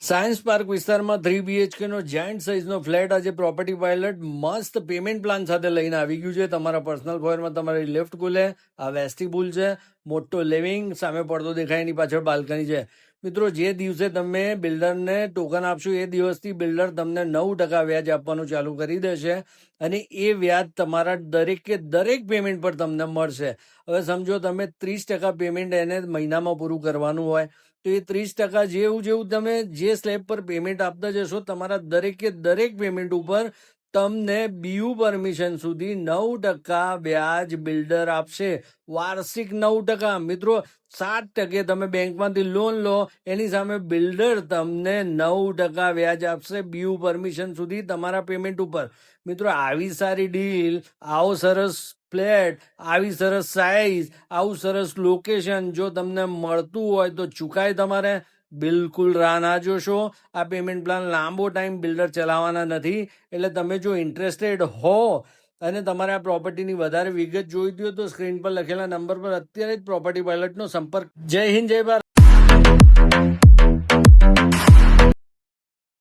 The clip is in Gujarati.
સાયન્સ પાર્ક વિસ્તારમાં 3 BHK નો જાયન્ટ સાઇઝનો ફ્લેટ આજે પ્રોપર્ટી પાયલટ મસ્ત પેમેન્ટ પ્લાન સાથે લઈને આવી ગયું છે. તમારા પર્સનલ ફોયરમાં તમારી લિફ્ટ ખુલે, આ વેસ્ટિબુલ છે, મોટો લિવિંગ, સામે પડદો દેખાય, એની પાછળ બાલ્કની છે. મિત્રો, જે દિવસે તમે બિલ્ડરને ટોકન આપશો એ દિવસથી બિલ્ડર તમને 9% વ્યાજ આપવાનું ચાલુ કરી દેશે અને એ વ્યાજ તમારા દરેક પેમેન્ટ પર તમને મળશે. હવે સમજો તમે 30% પેમેન્ટ એને મહિનામાં પૂરું કરવાનું હોય તો એ 30% જેવું તમે જે સ્લેબ પર પેમેન્ટ આપતા જશો, તમારા દરેક પેમેન્ટ ઉપર તમને BU પરમિશન સુધી 9% વ્યાજ બિલ્ડર આપશે. વાર્ષિક 9%. મિત્રો, 7% તમે બેંકમાંથી લોન લો, એની સામે બિલ્ડર તમને 9% વ્યાજ આપશે BU પરમિશન સુધી તમારા પેમેન્ટ ઉપર. મિત્રો, આવી સારી ડીલ, આવો સરસ ફ્લેટ, આવી સરસ સાઇઝ, આવું સરસ લોકેશન જો તમને મળતું હોય તો ચૂકાય તમારે. બિલકુલ રાહ ના જોશો. આ પેમેન્ટ પ્લાન લાંબો ટાઈમ બિલ્ડર ચલાવવાના નથી. એટલે તમે જો ઇન્ટરેસ્ટેડ હો અને તમારે આ પ્રોપર્ટીની વધારે વિગત જોઈતી હોય તો સ્ક્રીન પર લખેલા નંબર પર અત્યારે જ પ્રોપર્ટી પાયલટનો સંપર્ક. જય હિન્દ, જય ભારત.